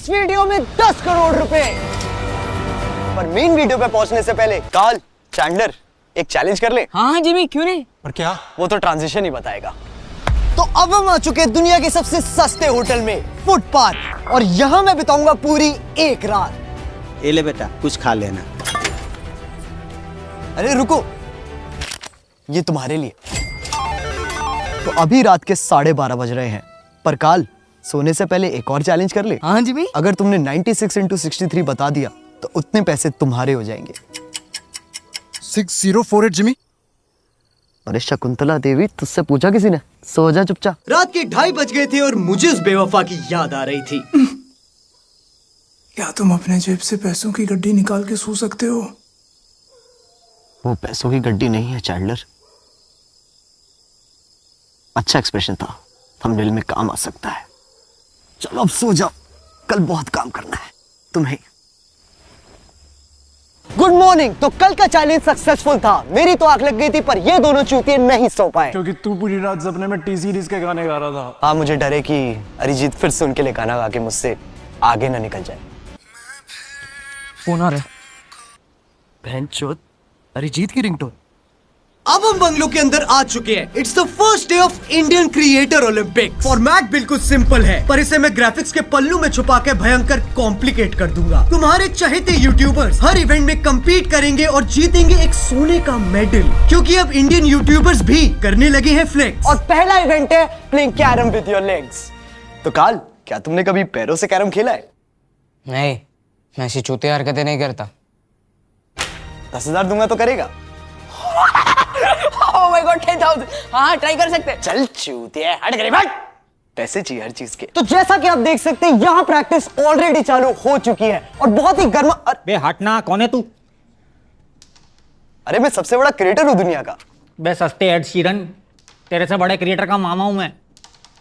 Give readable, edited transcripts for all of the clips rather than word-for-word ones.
इस वीडियो में 10 करोड़ रुपए। पर मेन वीडियो पे पहुंचने से पहले कार्ल, चैंडलर एक चैलेंज कर ले। हाँ जिमी, क्यों नहीं। पर क्या? वो तो ट्रांजिशन ही बताएगा। तो अब हम आ चुके हैं दुनिया के सबसे सस्ते होटल में, फुटपाथ, और यहाँ मैं बिताऊंगा पूरी एक रात। ये ले बेटा, कुछ खा लेना। अरे रुको, ये तुम्हारे लिए। तो अभी रात के 12:30 बज रहे हैं, पर काल सोने से पहले एक और चैलेंज कर ले। हाँ जिमी। अगर तुमने 96 into 63 बता दिया तो उतने पैसे तुम्हारे हो जाएंगे। 6048 जिमी। अरे शकुंतला देवी, तुझसे पूछा किसी ने? सो जा चुपचाप। रात के 2:30 बज गए थे और मुझे उस बेवफा की याद आ रही थी। क्या तुम अपने जेब से पैसों की गड्डी निकाल के सो सकते हो? वो पैसों की गड्डी नहीं है चैंडलर। अच्छा एक्सप्रेशन था, थंबनेल में काम आ सकता है। चलो अब सो जाओ, कल बहुत काम करना है तुम्हें। Good morning. तो कल का चैलेंज सक्सेसफुल था। मेरी तो आंख लग गई थी, पर ये दोनों चूतिए नहीं सो पाए। क्योंकि तू पूरी रात सपने में टी सीरीज के गाने गा रहा था। हाँ, मुझे डर है कि अरिजीत फिर से उनके लिए गाना गा के मुझसे आगे ना निकल जाए। फोन आ रहा है। बहनचोद, अरिजीत की रिंगटोन। अब हम बंगलो के अंदर आ चुके हैं। It's the first day of Indian creator Olympic. Format बिल्कुल सिंपल है, पर इसे मैं ग्राफिक्स के पल्लू में छुपा के भयंकर कॉम्प्लिकेट कर दूंगा। तुम्हारे चहेते यूट्यूबर्स हर इवेंट में compete करेंगे और जीतेंगे एक सोने का मेडल, क्योंकि अब इंडियन यूट्यूबर्स भी करने लगे हैं फ्लेक्स। और पहला इवेंट है playing carrom with your legs. तो काल, क्या तुमने कभी पैरों से कैरम खेला है? नहीं, मैं ऐसी चूतिया हरकतें नहीं करता। 10,000 दूंगा तो करेगा? Oh my God, 10,000। हाँ, ट्राई कर सकते हैं। चल चूतिया, हट गए, हट। पैसे चाहिए हर चीज के। तो जैसा कि आप देख सकते हैं, यहाँ प्रैक्टिस ऑलरेडी चालू हो चुकी है और बहुत ही गर्मा। बे हटना, कौन है तू? अरे मैं सबसे बड़ा क्रिएटर हूँ दुनिया का। बे सस्ते एड शीरन, तेरे से बड़े क्रिएटर का मामा हूं मैं।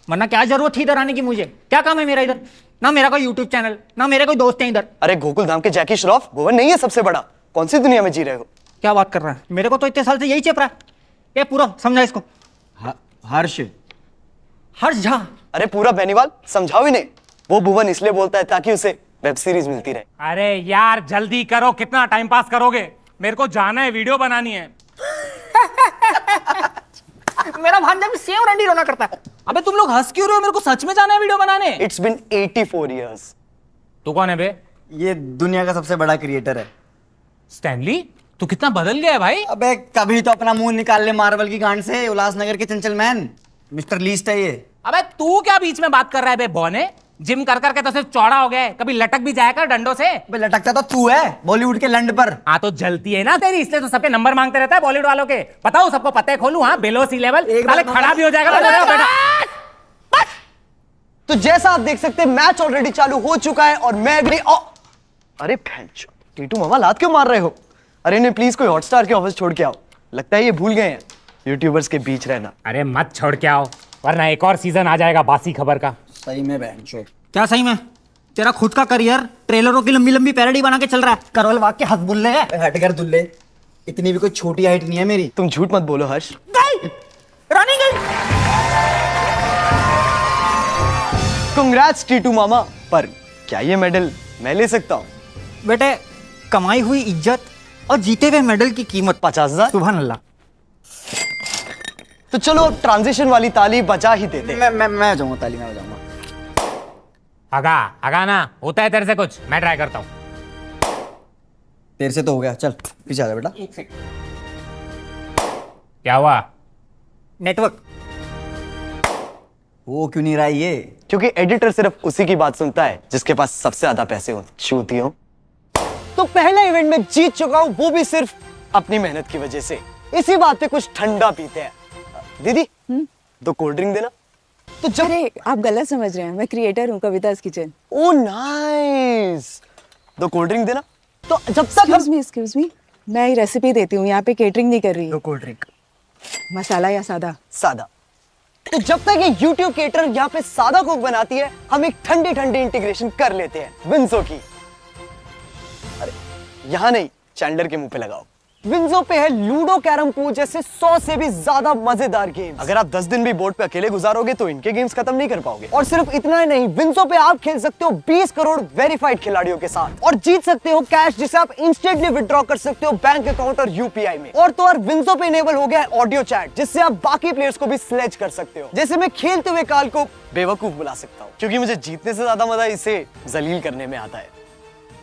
वरना क्या जरूरत थी इधर आने की? मुझे क्या काम है मेरा इधर? ना मेरा कोई यूट्यूब चैनल, ना मेरे कोई दोस्त हैं इधर। अरे गोकुल धाम के जैकी श्रॉफ, गोवन नहीं है सबसे बड़ा? कौन सी दुनिया में जी रहे हो? क्या बात कर रहा है? मेरे को तो इतने साल से यही चेप रहा है। ये पूरा समझा इसको। हर्ष झा। अरे पूरा बेनीवाल समझाओ ही नहीं। वो भुवन इसलिए बोलता है ताकि उसे वेब सीरीज मिलती रहे। अरे यार जल्दी करो, कितना टाइम पास करोगे? मेरे को जाना है, वीडियो बनानी है। मेरा भांजा भी सेम रंडी रोना करता है। अबे तुम लोग हंस क्यों रहे हो? मेरे को सच में जाना है वीडियो बनाने। It's been 84 years। तू कौन है बे? ये दुनिया का सबसे बड़ा क्रिएटर है। स्टैनली, तू कितना बदल गया है भाई। अबे कभी तो अपना मुंह निकाल ले मार्वल की गांड से। उल्लासनगर के चंचल मैन मिस्टर लीस्ट है ये। अबे तू क्या बीच में बात कर रहा है बे बौने? जिम कर करके तो सिर्फ चौड़ा हो गया है, कभी लटक भी जाया कर डंडों से। अबे लटकता तो तू है बॉलीवुड के लंड पर। हाँ तो जलती है ना तेरी, इसलिए तो सबके नंबर मांगते रहता है बॉलीवुड वालों के। बताओ सबको पता है, खोलूं? हाँ, बिलो सी लेवल साले खड़ा भी हो जाएगा। तो जैसा आप देख सकते हैं, मैच ऑलरेडी चालू हो चुका है और मैं भी अरे भैंचो, टीटू मामा लात क्यों मार रहे हो? अरे नहीं, प्लीज कोई हॉटस्टार के ऑफिस छोड़ के आओ। लगता है ये भूल गए हैं यूट्यूबर्स के बीच रहना। अरे मत छोड़ के आओ, वरना एक और सीजन आ जाएगा बासी खबर का। सही में बहनचोद। क्या सही में? तेरा खुद का करियर ट्रेलरों की लंबी लंबी पैरोडी बना के चल रहा है। करवल वाग के हद बुल्ले है। हट कर दुल्ले, इतनी भी कोई छोटी हाइट नहीं है मेरी। तुम झूठ मत बोलो हर्ष। कांग्रेट्स टीटू मामा, पर क्या ये मेडल मैं ले सकता हूँ? बेटे, कमाई हुई इज्जत और जीते हुए मेडल की कीमत 50,000। सुभान अल्लाह। तो चलो अब ट्रांजिशन वाली ताली बजा ही देते हैं। मैं जाऊंगा, ताली में बजाऊंगा। आगा ना होता है तेरे से कुछ, मैं ट्राई करता हूँ। तेरे से तो हो गया, चल पीछे आ जा बेटा। एक सेकंड, क्या हुआ? नेटवर्क। वो क्यों नहीं रहा ये? क्योंकि एडिटर सिर्फ उसी की बात सुनता है जिसके पास सबसे ज्यादा पैसे हो। चूतियों। तो पहला इवेंट में जीत चुका हूं, वो भी सिर्फ अपनी मेहनत की वजह से। इसी बात पे कुछ ठंडा पीते हैं। दीदी, दो कोल्ड ड्रिंक देना। तो जब आप गलत समझ रहे हैं, मैं क्रिएटर हूँ कविता's किचन। ओह नाइस, दो कोल्ड ड्रिंक देना। तो जब तक एक्सक्यूज मी, मैं ये रेसिपी देती हूँ, यहाँ पे केटरिंग नहीं कर रही। दो कोल्ड ड्रिंक। मसाला या सादा? सादा। तो जब तक ये YouTube केटर यहाँ पे सादा कोक बनाती है, हम एक ठंडी ठंडी इंटीग्रेशन कर लेते हैं विंसो की। अरे यहाँ नहीं, चैंडलर के मुंह पे लगाओ। विंजो पे है लूडो, कैरम पूल जैसे 100 से भी ज्यादा मजेदार गेम्स। अगर आप 10 दिन भी बोर्ड पे अकेले गुजारोगे तो इनके गेम्स खत्म नहीं कर पाओगे। और सिर्फ इतना ही नहीं, विंजो पे आप खेल सकते हो 20 करोड़ वेरीफाइड खिलाड़ियों के साथ और जीत सकते हो कैश जिसे आप इंस्टेंटली विड्रॉ कर सकते हो बैंक अकाउंट और यूपीआई में। और तो और विंजो पे इनेबल हो गया है ऑडियो चैट जिससे आप बाकी प्लेयर्स को भी स्लेज कर सकते हो। जैसे मैं खेलते हुए काल को बेवकूफ बुला सकता हूँ क्योंकि मुझे जीतने से ज्यादा मजा इसे जलील करने में आता है।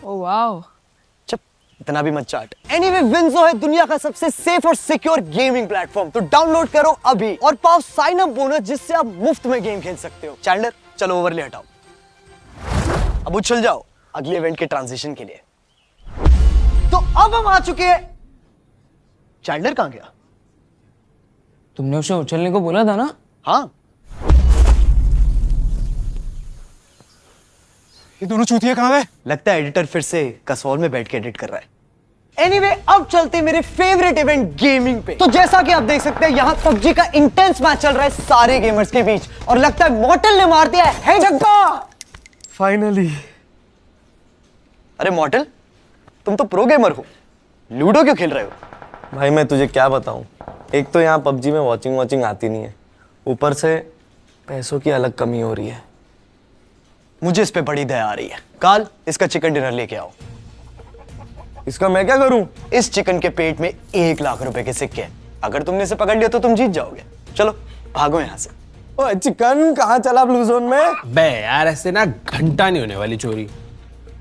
Oh wow. इतना भी मत चाट। एनीवे, विंजो है दुनिया का सबसे सेफ और सिक्योर गेमिंग प्लेटफॉर्म, तो डाउनलोड करो अभी और पाओ साइन अप बोनस जिससे आप मुफ्त में गेम खेल सकते हो। चैंडलर चलो ओवरले हटाओ, अब उछल जाओ अगले इवेंट के ट्रांजिशन के लिए। तो अब हम आ चुके हैं। चैंडलर कहां गया? तुमने उसे उछलने को बोला था ना? हाँ, ये दोनों चूतिया कहाँ गए? लगता है एडिटर फिर से कसौल में बैठ के एडिट कर रहा है। एनीवे, अब चलते हैं मेरे फेवरेट इवेंट गेमिंग पे। तो जैसा कि आप देख सकते हैं यहाँ पबजी का इंटेंस मैच चल रहा है सारे गेमर्स के बीच और लगता है मॉर्टल ने मार दिया है जग्गा फाइनली। अरे मॉर्टल, तुम तो प्रो गेमर हो, लूडो क्यों खेल रहे हो? भाई मैं तुझे क्या बताऊं, एक तो यहाँ पबजी में वॉचिंग आती नहीं है, ऊपर से पैसों की अलग कमी हो रही है। मुझे इस पे बड़ी दया आ रही है। काल, इसका चिकन डिनर लेके आओ। इसका मैं क्या करूं? इस चिकन के पेट में 1 लाख रुपए के सिक्के हैं। अगर तुमने इसे पकड़ लिया तो तुम जीत जाओगे। चलो भागो यहाँ से। ओए चिकन कहाँ चला ब्लू जोन में? बे यार ऐसे ना घंटा नहीं होने वाली चोरी।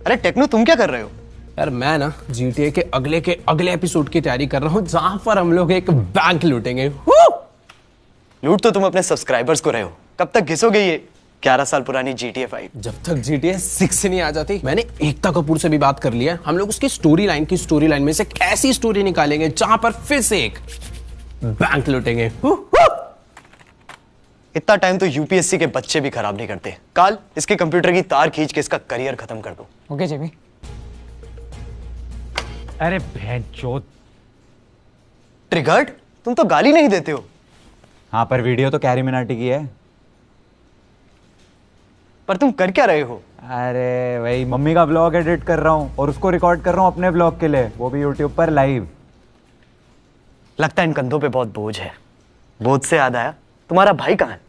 अरे टेक्नो, तुम क्या कर रहे हो? यार मैं ना GTA के अगले एपिसोड की तैयारी कर रहा हूँ जहां पर हम लोग एक बैंक लूटेंगे। लूट तो तुम अपने सब्सक्राइबर्स को रहे हो, कब तक घिसोगे ये 11 साल पुरानी GTA 5? जब तक GTA 6 नहीं आ जाती। मैंने एकता कपूर से भी बात कर लिया है, हम लोग उसकी स्टोरी लाइन में से एक ऐसी स्टोरी निकालेंगे जहां पर फिर से एक बैंक लूटेंगे। इतना टाइम तो यूपीएससी के बच्चे भी खराब नहीं करते। काल, इसके कंप्यूटर की तार खींच के इसका करियर खत्म कर दो। ओके जेबी। अरे भैंचोद। ट्रिगर्ड, तुम तो गाली नहीं देते हो। हाँ, पर वीडियो तो कैरी मिनाटी की है। पर तुम कर क्या रहे हो? अरे वही मम्मी का ब्लॉग एडिट कर रहा हूँ और उसको रिकॉर्ड कर रहा हूँ अपने ब्लॉग के लिए, वो भी यूट्यूब पर लाइव। लगता है इन कंधों पे बहुत बोझ है। बोझ से याद आया, तुम्हारा भाई कहाँ है?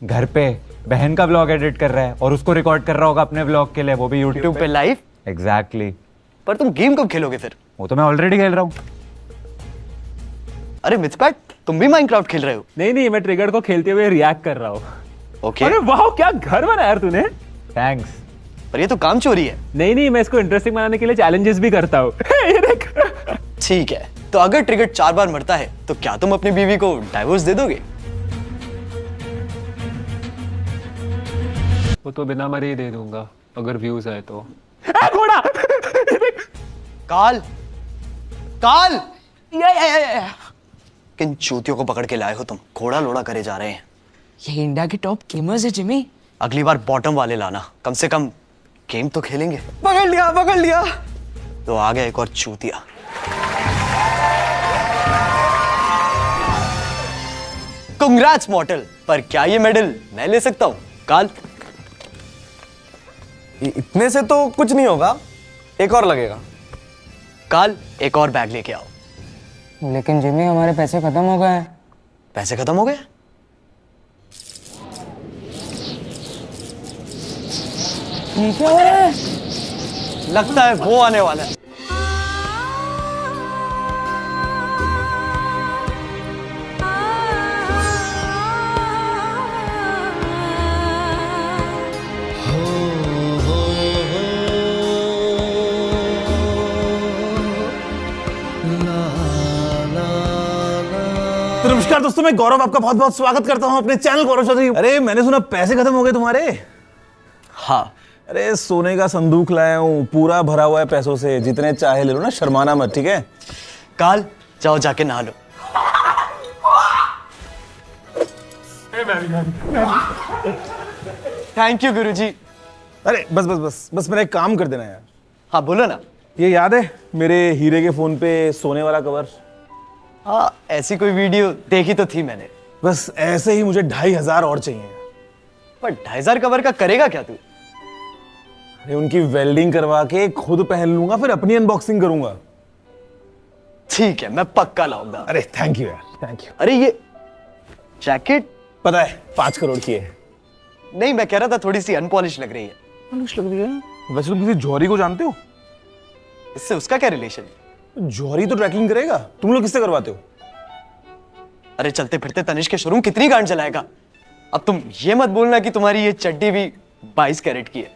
घर पे बहन का ब्लॉग एडिट कर रहा है और उसको रिकॉर्ड कर रहा होगा अपने ब्लॉग के लिए, वो भी यूट्यूब पे लाइव। एग्जैक्टली। पर तुम गेम कब खेलोगे फिर? वो तो मैं ऑलरेडी खेल रहा हूँ। अरे मिथपैट, तुम भी माइनक्राफ्ट खेल रहे हो? नहीं, मैं ट्रिगर को खेलते हुए रिएक्ट कर रहा हूँ। ओके। अरे वाह, क्या घर बनाया यार तूने। थैंक्स। पर ये तो काम चोरी है। नहीं, मैं इसको इंटरेस्टिंग बनाने के लिए चैलेंजेस भी करता हूँ। ये देख। ठीक है, तो अगर ट्रिगर 4 बार मरता है तो क्या तुम अपनी बीवी को डाइवोर्स दे दोगे? वो तो बिना मरे ही दे दूंगा अगर व्यूज आए तो। घोड़ा। काल, काल, किन चूतियों को पकड़ के लाए हो तुम? घोड़ा लोड़ा करे जा रहे हैं। ये इंडिया के टॉप गेमर्स है जिमी। अगली बार बॉटम वाले लाना, कम से कम गेम तो खेलेंगे। पकड़ लिया। तो आ गया एक और चूतिया। कांग्रेट्स मॉर्टल, पर क्या ये मेडल मैं ले सकता हूँ? काल, इतने से तो कुछ नहीं होगा, एक और लगेगा। काल, एक और बैग लेके आओ। लेकिन जिमी हमारे पैसे खत्म हो गए हैं। पैसे खत्म हो गए? क्या हो रहा है? लगता है वो आने वाला है। तो नमस्कार दोस्तों, मैं गौरव आपका बहुत बहुत स्वागत करता हूं अपने चैनल गौरव चौधरी। अरे मैंने सुना पैसे खत्म हो गए तुम्हारे। हाँ। अरे सोने का संदूक लाया हूँ, पूरा भरा हुआ है पैसों से, जितने चाहे ले लो ना, शर्माना मत, ठीक है? काल, जाओ जाके नहा लो। थैंक यू गुरुजी। अरे बस मेरा एक काम कर देना यार। हाँ बोलो ना। ये याद है मेरे हीरे के फोन पे सोने वाला कवर? हाँ, ऐसी कोई वीडियो देखी तो थी मैंने। बस ऐसे ही मुझे 2500 और चाहिए। पर 2500 कवर का करेगा क्या तू? अरे उनकी वेल्डिंग करवा के खुद पहन लूंगा, फिर अपनी अनबॉक्सिंग करूंगा। ठीक है, मैं पक्का लाऊंगा। अरे थैंक यू यार, थैंक यू। अरे ये जैकेट पता है 5 करोड़ की है। नहीं, मैं कह रहा था थोड़ी सी अनपॉलिश लग रही है। पॉलिश लग रही है? वैसे तुम किसी जौहरी को जानते हो? इससे उसका क्या रिलेशन? जौहरी तो ट्रैकिंग करेगा, तुम लोग किससे करवाते हो? अरे चलते फिरते तनिष्क के शोरूम कितनी गांड चलाएगा। अब तुम ये मत बोलना कि तुम्हारी ये चड्डी भी 22 कैरेट की है।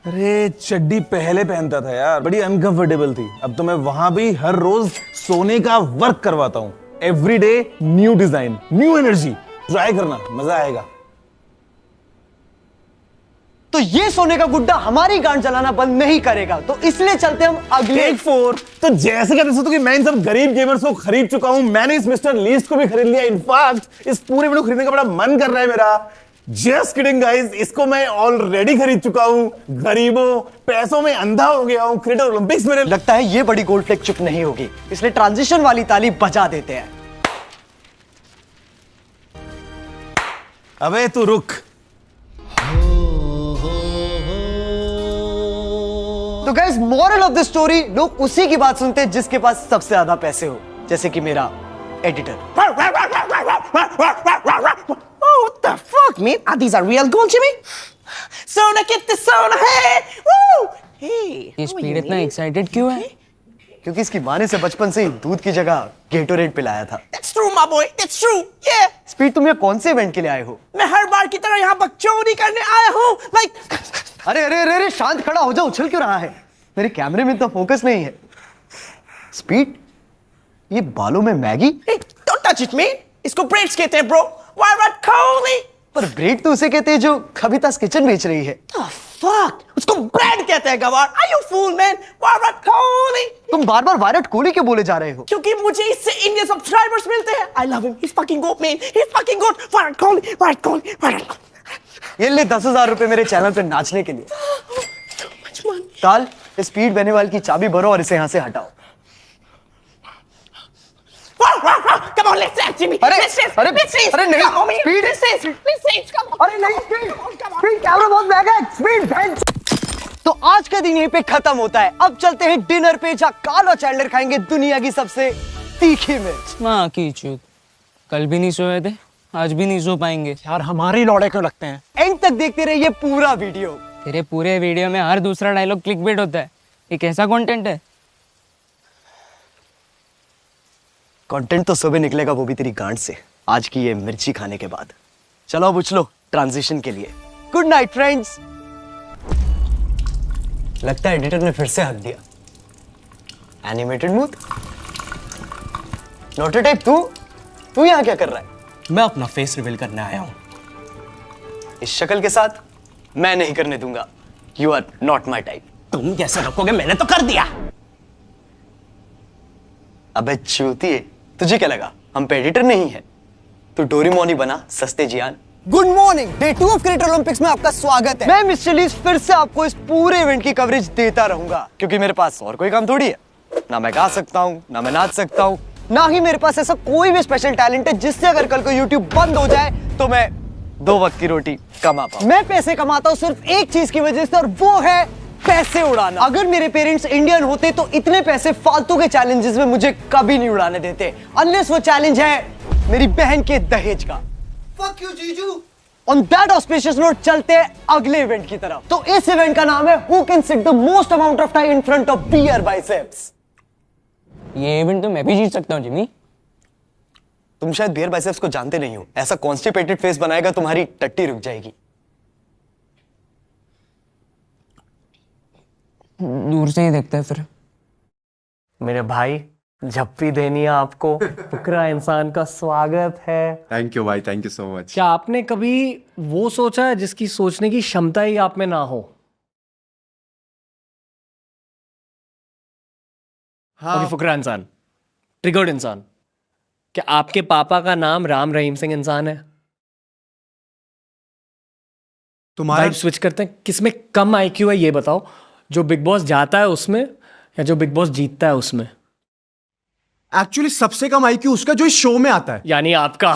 अरे चड्डी पहले पहनता था यार, बड़ी अनकंफर्टेबल थी। अब तो मैं वहां भी हर रोज सोने का वर्क करवाता हूँ। Every day new design, new energy. Try करना, मजा आएगा। तो ये सोने का गुड्डा हमारी गांड चलाना बंद नहीं करेगा, तो इसलिए चलते हम अगले टेक 4। तो जैसे कहते सकते हो कि मैं इन सब गरीब गेमर्स को खरीद चुका हूं, मैंने इस मिस्टर लीस्ट को भी खरीद लिया। इनफैक्ट इस पूरे वीडियो खरीदने का बड़ा मन कर रहा है मेरा। जस्ट किडिंग गाइस, इसको मैं ऑलरेडी खरीद चुका हूं। गरीबों, पैसों में अंधा हो गया हूं। क्रिएटर ओलंपिक्स मेरे लगता है ये बड़ी गोल्ड फ्लेक चुप नहीं होगी, इसलिए ट्रांजिशन वाली ताली बजा देते हैं। अबे तू रुक। तो guys, moral of the story, लोग उसी की बात सुनते हैं जिसके पास सबसे ज्यादा पैसे हो, जैसे कि मेरा editor. Oh, what the fuck, man? Are these real gold, Jimmy? Soda, get the soda, hey! Woo! Hey! ये स्पीड इतना एक्साइटेड क्यों है? क्योंकि इसकी माँ ने से बचपन से ही दूध की जगह गेटोरेड पिलाया था। That's true, my boy. That's true. Yeah. Speed, तुम यहाँ कौन से इवेंट के लिए आए हो? मैं हर बार की तरह यहाँ बकचोदी करने आया हूँ। Like, अरे अरे अरे अरे, शांत खड़ा हो जाओ, उछल क्यों रहा है? मेरे कैमरे में तो फोकस नहीं है। स्पीड, ये बालों में Maggi? hey, don't touch it, man. इसको ब्रेड्स कहते हैं, bro. Virat Kohli. पर ब्रेड तो उसे कहते हैं जो कवितास किचन बेच रही है। The fuck? उसको ब्रेड कहते हैं, गवार। Are you fool, man? Virat Kohli. तुम बार बार विराट कोहली क्यों बोले जा रहे हो? क्योंकि मुझे इससे इंडियन सब्सक्राइबर्स मिलते हैं। I love him. He's fucking goat, man. He's fucking goat. Virat Kohli. Virat Kohli. Virat Kohli. ये ले 10,000 रुपए मेरे चैनल पे नाचने के लिए। ताल, स्पीड बेनीवाल की चाबी भरो और इसे यहाँ से हटाओ। Come on, let's dance, Jimmy. अरे Let's dance. अरे Let's dance. अरे नहीं, Come on, man. Speed, Let's dance. Let's dance. Come on. अरे नहीं, स्पीड कैमरा बहुत महंगा है। स्पीड। तो आज का दिन यहीं पे खत्म होता है। अब चलते हैं डिनर पे, जहाँ कार्ल और चैंडलर खाएंगे दुनिया की सबसे तीखी मिर्च। माँ की चूत, कल भी नहीं सोए थे, आज भी नहीं सो पाएंगे। यार हमारे लौड़े क्यों लगते हैं? एंड तक देखते रहिए ये पूरा वीडियो। तेरे पूरे वीडियो में हर दूसरा डायलॉग क्लिकबेट होता है। ये कैसा कंटेंट है? कंटेंट तो सुबह निकलेगा, वो भी तेरी गांड से, आज की ये मिर्ची खाने के बाद। चलो अब उछलो ट्रांजिशन के लिए। Good night friends. लगता है एडिटर ने फिर से हक दिया। Animated mood. नोटोटाइप, तू यहाँ क्या कर रहा है? मैं अपना फेस रिवील करने आया हूँ। इस शक्ल के साथ मैं नहीं करने दूंगा। You are not my type. तुम कैसे रखोगे? मैंने तो कर दिया। अबे चूतिए, तुझे क्या लगा हम पे एडिटर नहीं है? तू डोरेमोन ही बना, सस्ते जियान। Good morning, day 2 of creator Olympics में आपका स्वागत है। मैं मिस्टर लीज फिर से आपको इस पूरे इवेंट की कवरेज देता रहूंगा, क्योंकि मेरे पास और कोई काम थोड़ी है। ना मैं गा सकता हूँ, ना मैं नाच सकता हूँ, ना ही मेरे पास ऐसा कोई भी स्पेशल टैलेंट है जिससे अगर कल को यूट्यूब बंद हो जाए तो मैं 2 वक्त की रोटी कमा पाऊं। मैं पैसे कमाता हूँ सिर्फ एक चीज की वजह से, और वो है पैसे उड़ाना। अगर मेरे पेरेंट्स इंडियन होते तो इतने पैसे फालतू के चैलेंजेस में मुझे कभी नहीं उड़ाने देते, अनलेस वो चैलेंज है मेरी बहन के दहेज का। Fuck you, जीजू। On that auspicious note, चलते हैं अगले इवेंट की तरफ। तो इस इवेंट का नाम है Who can sit the most amount of time in front of beer biceps। ये इवेंट तो मैं भी जीत सकता हूँ जिमी। तुम शायद बियर बाइसेप्स को जानते नहीं हो। ऐसा कॉन्स्टिपेटेड फेस बनाएगा तुम्हारी टट्टी रुक जाएगी। दूर से ही देखते हैं फिर। मेरे भाई, झप्पी देनी है आपको। फुकरा इंसान का स्वागत है। थैंक यू भाई, थैंक यू सो मच। क्या आपने कभी वो सोचा है जिसकी सोचने की क्षमता ही आप में ना हो? हाँ। फुकरा इंसान, ट्रिगर्ड इंसान। क्या आपके पापा का नाम राम रहीम सिंह इंसान है? तुम्हारा स्विच करते हैं, किसमें कम आईक्यू है ये बताओ, जो बिग बॉस जाता है उसमें या जो बिग बॉस जीतता है उसमें? एक्चुअली सबसे कम आईक्यू उसका जो इस शो में आता है, यानी आपका।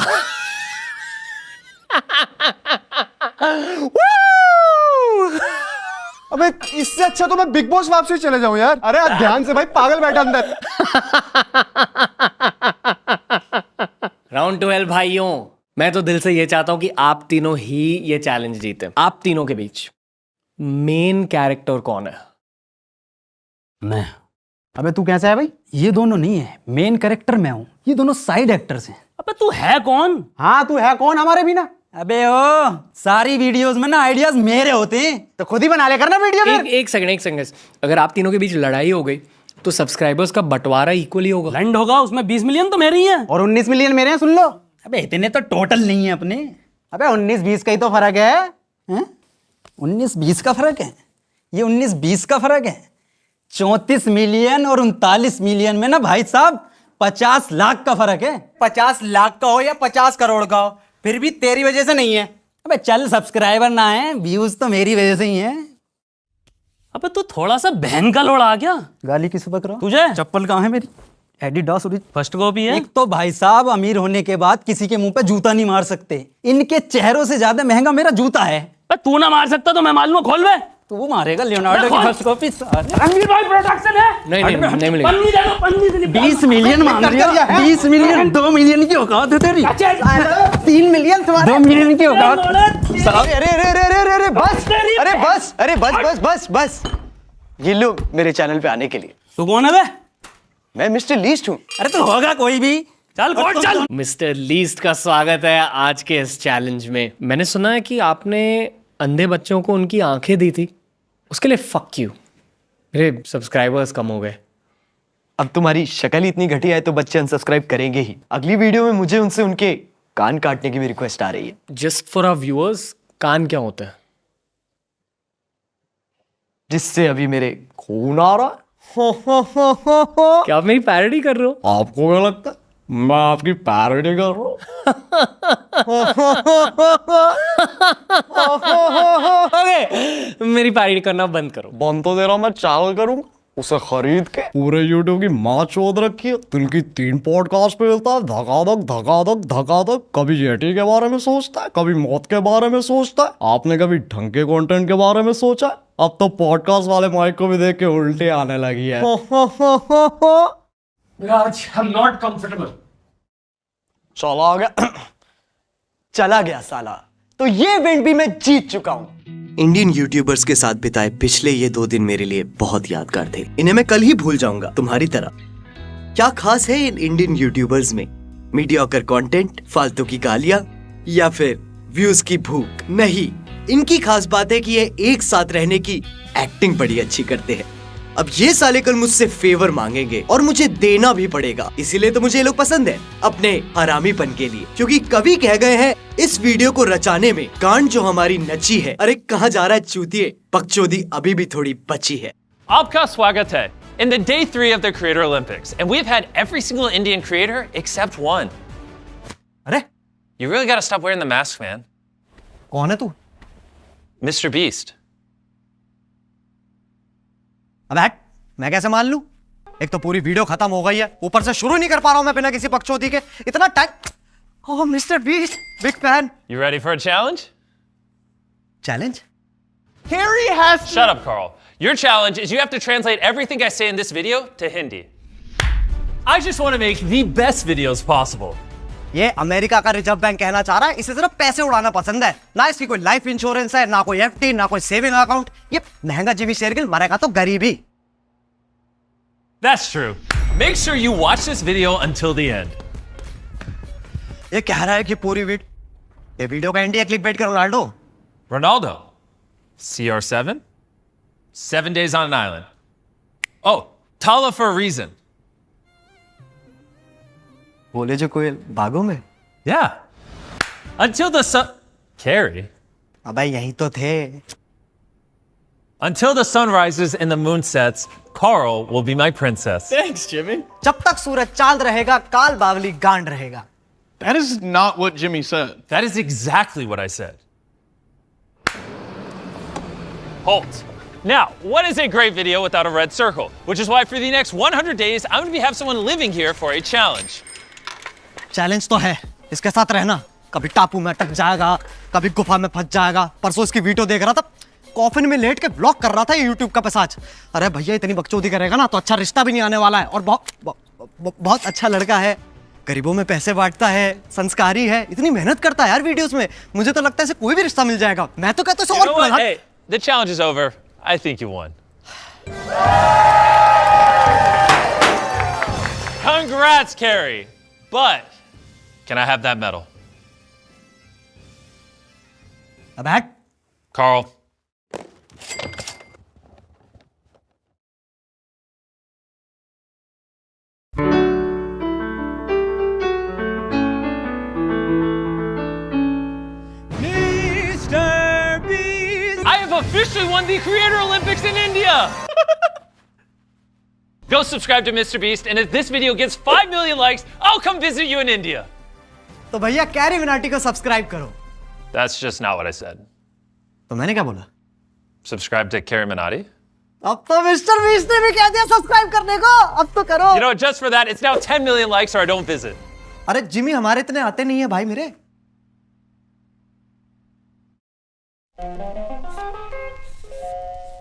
अबे इससे अच्छा तो मैं बिग बॉस वापसी चले जाऊं यार। अरे यार ध्यान से भाई, पागल बैठा अंदर। राउंड 12 भाइयों, मैं तो दिल से ये चाहता हूं कि आप तीनों ही ये चैलेंज जीते। आप तीनों के बीच मेन कैरेक्टर कौन है? मैं। अबे तू कैसा है भाई? ये दोनों नहीं है, मेन कैरेक्टर मैं हूँ, ये दोनों साइड एक्टर्स हैं। अबे तू है कौन? हाँ तू है कौन हमारे बिना? अबे ओ, सारी वीडियोस में ना आइडियाज मेरे होते हैं, तो खुद ही बना ले करना वीडियो में। एक सेकंड। अगर आप तीनों के बीच लड़ाई हो गई तो सब्सक्राइबर्स का बंटवारा इक्वली होगा। लैंड होगा, उसमें 20 मिलियन तो मेरे ही हैं और 19 मिलियन मेरे हैं, सुन लो। अबे इतने तो टोटल नहीं है अपने। अबे 19-20 का ही तो फर्क है, 19-20 का फर्क है, ये 19-20 का फर्क है। 34 मिलियन और 39 मिलियन में ना भाई साहब 50 लाख का फर्क है। 50 लाख का हो या 50 करोड़ का हो, फिर भी तेरी वजह से नहीं है। अबे चल, सब्सक्राइबर ना है, व्यूज तो मेरी वजह से ही है। अबे तू थोड़ा सा बहन का लोड़ा आ गया। गाली किस पर करो? तुझे चप्पल कहाँ है मेरी? एडिडास फर्स्ट कॉपी है। एक तो भाई साहब अमीर होने के बाद किसी के मुंह पे जूता नहीं मार सकते, इनके चेहरों से ज्यादा महंगा मेरा जूता है। तू ना मार सकता तो मैं मालूम, खोल बे। तू मारेगा लियोनार्डो की फर्स्ट कॉपी? रणवीर भाई प्रोडक्शन है। नहीं मिलेगा। पन्नी दे दो, पन्नी दे दो। 20 मिलियन मांग रही है। 20 मिलियन, 2 मिलियन की औकात है तेरी। 3 मिलियन, 2 मिलियन की औकात। बस ये लो मेरे चैनल पे आने के लिए। तू कौन है बे? मैं मिस्टर लीस्ट हूँ। अरे तो होगा कोई भी। चल कोर्ट चल। मिस्टर लीस्ट का स्वागत है आज के इस चैलेंज में। मैंने सुना है कि आपने अंधे बच्चों को उनकी आंखें दी थी, उसके लिए फक यू। मेरे सब्सक्राइबर्स कम हो गए। अब तुम्हारी शक्ल ही इतनी घटिया है तो बच्चे अनसब्सक्राइब करेंगे ही। अगली वीडियो में मुझे उनसे उनके कान काटने की भी रिक्वेस्ट आ रही है। जस्ट फॉर आवर व्यूअर्स, कान क्या होता है? जिससे अभी मेरे खून आ रहा है। क्या आप मेरी पैरोडी कर रहे हो? आपको क्या लगता है मैं आपकी पैरोडी कर रहा हूँ? मेरी पैरोडी करना बंद करो। बंद तो दे रहा हूँ, मैं चैनल करूंगा उसे खरीद के। पूरे यूट्यूब की माँ चोद रखी है, दिन की 3 पॉडकास्ट पे मिलता है, धकाधक। कभी जेटी के बारे में सोचता है, कभी मौत के बारे में सोचता है। आपने कभी ढंग के कंटेंट के बारे में सोचा है? अब तो पॉडकास्ट वाले माइक को भी देख के उल्टे आने लगी है। चला गया साला। तो ये इवेंट भी मैं जीत चुका हूँ। इंडियन यूट्यूबर्स के साथ बिताए पिछले ये 2 दिन मेरे लिए बहुत यादगार थे। इन्हें मैं कल ही भूल जाऊंगा, तुम्हारी तरह। क्या खास है इन इंडियन यूट्यूबर्स में? मीडियोकर कंटेंट, फालतू की गालियां, या फिर व्यूज की भूख? नहीं, इनकी खास बात है कि ये एक साथ रहने की एक्टिंग बड़ी अच्छी करते हैं। अब ये साले कल मुझसे फेवर मांगेंगे और मुझे देना भी पड़ेगा, इसीलिए तो मुझे ये लोग पसंद है अपने हरामीपन के लिए। क्योंकि कवि कह गए हैं, इस वीडियो को रचाने में गांड जो हमारी नची है। अरे कहाँ जा रहा है चूतिए, बकचोदी अभी भी थोड़ी बची है। आपका स्वागत है in the day 3 of the Creator Olympics, and we've had every single Indian creator except one. अरे You really gotta stop wearing the mask, man. कौन है तू? Mr. Beast. अब हट, मैं कैसे मान लूं? एक तो पूरी वीडियो खत्म हो गई है, ऊपर से शुरू नहीं कर पा रहा हूं मैं बिना किसी पक्षोदी के। इतना time. Oh mister beast, big fan. You ready for a challenge? Challenge? Harry has to... Shut up, Carl. Your challenge is you have to translate everything I say in this video to Hindi. I just want to make the best videos possible. ये America का reserve bank कहना चाह रहा है, इसे सिर्फ पैसे उड़ाना पसंद है। ना इसकी कोई लाइफ इंश्योरेंस है, ना कोई एफडी, ना कोई सेविंग अकाउंट। ये महंगा जिमी शेरगिल, मरेगा तो गरीबी। That's true. Make sure you watch this video until the end. ये कह रहा है कि पूरी ये वीडियो का इंडिया क्लिकबेट कर Ronaldo. Ronaldo. CR7? 7 days on an island. Oh, Tala for a reason. बोले जो कोई बागों में? Yeah. Until the sun... Carrie. अबे यही तो थे। Until the sun rises and the moon sets, Carl will be my princess. Thanks, Jimmy. जब तक सूरज चांद रहेगा, काल बावली गांड रहेगा। That is not what Jimmy said. That is exactly what I said. Halt. Now, what is a great video without a red circle? Which is why for the next 100 days, I'm going to have someone living here for a challenge. Challenge तो है, इसके साथ रहना। कभी टापू में अटक जाएगा, कभी गुफा में फंस जाएगा। परसों इसकी वीडियो देख रहा था, कॉफिन में लेट के ब्लॉक कर रहा था ये यूट्यूब का पिशाच। अरे भैया इतनी बकचोदी करेगा ना तो अच्छा रिश्ता भी नहीं आने वाला है। और बहुत अच्छा लड़का है, गरीबों में पैसे बांटता है, संस्कारी है, इतनी मेहनत करता है यार वीडियोस में। मुझे तो लगता है इसे कोई भी रिश्ता मिल जाएगा। मैं तो कहता हूँ और Hey, the challenge is over. I think you won. Congrats, Carrie. But can I have that medal? अब बैठ। Carl. I have officially won the Creator Olympics in India! Go subscribe to Mr. Beast, and if this video gets 5 million likes, I'll come visit you in India. तो भैया carry Minati को subscribe करो। That's just not what I said. तो मैंने क्या बोला? Subscribe to Carrie Minotti? अब तो मिस्टर बीस्ट ने भी कह दिया सब्सक्राइब करने को, अब तो करो। You know, just for that, it's now 10 million likes or I don't visit. अरे जिमी हमारे इतने आते नहीं है भाई मेरे।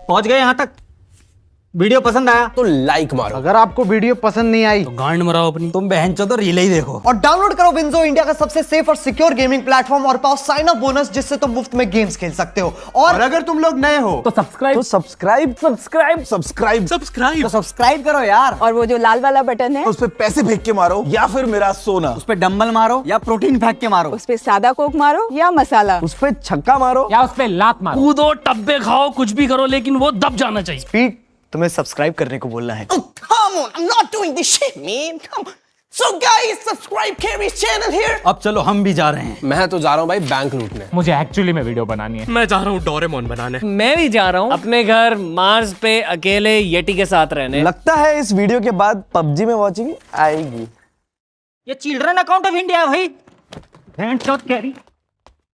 पहुंच गए यहाँ तक। वीडियो पसंद आया तो लाइक मारो। अगर आपको वीडियो पसंद नहीं आई तो गांड मराओ अपनी। तुम बहनचोद तो रील ही देखो। और डाउनलोड करो विंजो, इंडिया का सबसे सेफ और सिक्योर गेमिंग प्लेटफॉर्म, और पाओ साइन अप बोनस जिससे तुम मुफ्त में गेम्स खेल सकते हो। और अगर तुम लोग नए हो तो सब्सक्राइब सब्सक्राइब तो सब्सक्राइब करो यार। और वो जो लाल वाला बटन है उस पे पैसे फेंक के मारो या फिर मेरा सोना। उस पे डंबल मारो या प्रोटीन फेंक के मारो। उस पे सादा कोक मारो या मसाला। उस पे छक्का मारो या उस पे लात मारो। कूदो टब्बे खाओ कुछ भी करो लेकिन वो दब जाना चाहिए। स्पीड तुम्हें सब्सक्राइब करने को बोलना है। Come on, I'm not doing this shit, man. Come on. So guys, subscribe Carrie's channel here. अब चलो हम भी जा रहे हैं। मैं तो जा रहा हूँ भाई बैंक लूटने। मुझे एक्चुअली में वीडियो बनानी है। मैं जा रहा हूँ डोरेमोन बनाने। मैं भी जा रहा हूँ अपने घर मार्स पे अकेले येटी के साथ रहने। लगता है इस वीडियो के बाद पबजी में वॉचिंग आएगी। ये चिल्ड्रन अकाउंट ऑफ इंडिया है भाई। कैरी